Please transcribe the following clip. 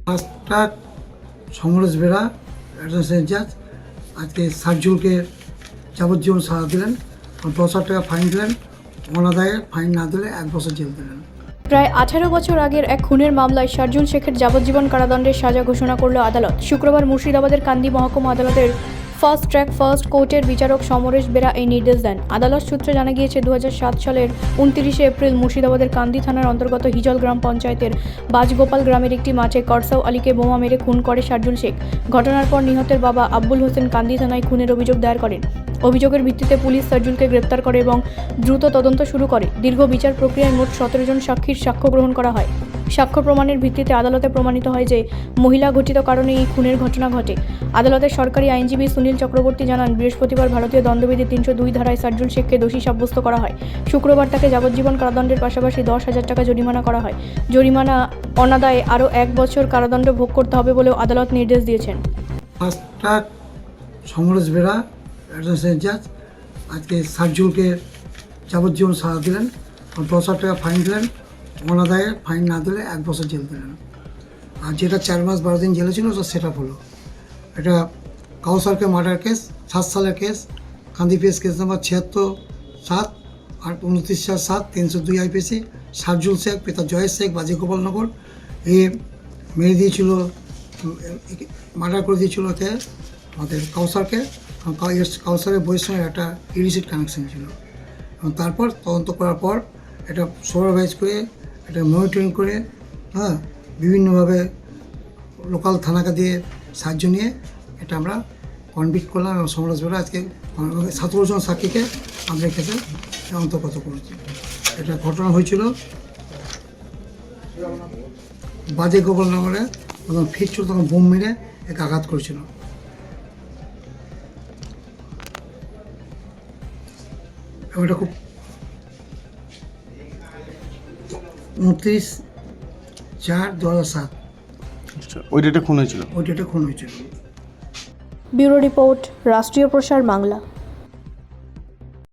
ফার্স্টটা Samaresh Bera additional জাজ আজকে সার্জুলকে যাবজ্জীবন সাজা দিলেন, 10,000 টাকা ফাইন দিলেন, অনাদায়ে ফাইন না দিলে 1 বছর জেল দিলেন। প্রায় 18 বছর আগের এক খুনের মামলায় শারজুল শেখের যাবজ্জীবন কারাদণ্ডের সাজা ঘোষণা করল আদালত। শুক্রবার মুর্শিদাবাদের কান্দি মহকুমা আদালতের ফার্স্ট ট্র্যাক ফার্স্ট কোর্টের বিচারক সমরেশ বেরা এই নির্দেশ দেন। আদালত সূত্রে জানা গিয়েছে, 2007 সালের 29 এপ্রিল মুর্শিদাবাদের কান্দি থানার অন্তর্গত হিজল গ্রাম পঞ্চায়েতের বাজগোপাল গ্রামের একটি মাঠে করসাও আলীকে বোমা মেরে খুন করে শারজুল শেখ। ঘটনার পর নিহতের বাবা আব্বুল হোসেন কান্দি থানায় খুনের অভিযোগ দায়ের করেন। অভিযোগের ভিত্তিতে পুলিশ শারজুলকে গ্রেপ্তার করে এবং দ্রুত তদন্ত শুরু করে। দীর্ঘ বিচার প্রক্রিয়ায় মোট 17 জন সাক্ষীর সাক্ষ্য গ্রহণ করা হয়। সাক্ষ্য প্রমাণের ভিত্তিতে আদালতে প্রমাণিত হয় যে মহিলা ঘটিত কারণে এই খুনের ঘটনা ঘটে। আদালতের সরকারি আইনজীবী সুনীল চক্রবর্তী জানান, বৃহস্পতিবার ভারতীয় দণ্ডবিধি 302 ধারায় শারজুল শেখকে দোষী সাব্যস্ত করা হয়। শুক্রবার তাকে যাবজ্জীবন কারাদণ্ডের পাশাপাশি 10,000 টাকা জরিমানা করা হয়। জরিমানা অনাদায়ে আরও 1 বছর কারাদণ্ড ভোগ করতে হবে বলেও আদালত নির্দেশ দিয়েছেন। ফার্স্টটা সমরেশ বেরা অ্যাডিশনাল জাজ আজকে সার্জুলকে যাবজ্জীবন সাজা দিলেন, 10,000 টাকা ফাইন দিলেন, অনাদায়ে ফাইন না দিলে 1 বছর জেল দিলেন। আর যেটা 4 মাস 12 দিন জেলে ছিল সেটা হলো, এটা কাউসারকে মার্ডার কেস, 7 সালের কেস, কান্দি পিএস কেস নাম্বার 76/7 আর 29/7 302 আইপিসি। সার্জুল শেখ পিতা জয়েশ শেখ বাজিগোপালনগর এ মেরে দিয়েছিল, মার্ডার করে দিয়েছিল কে আমাদের কাউসারকে। কাউসারের বইয়ের সঙ্গে একটা ইলিসিট কানেকশন ছিল এবং তারপর তদন্ত করার পর এটা সুপারভাইজ করে, এটা মনিটরিং করে, বিভিন্নভাবে লোকাল থানাকে দিয়ে সাহায্য নিয়ে এটা আমরা কনভিক্ট করলাম এবং সমরেশ বেরা আজকে 17 জন সাক্ষীকে আমরা কেসে অন্তর্গত করেছি। এটা ঘটনা হয়েছিল বাজে গোপালনগরে, যখন ফিরছিল তখন বোম মেরে একে আঘাত করেছিল। এবং এটা খুব 29/4/2007 ওই ডেটে খুন হয়েছিল। ওই ডেটে খুন হয়েছিল। ব্যুরো রিপোর্ট, রাষ্ট্রীয় প্রসার বাংলা।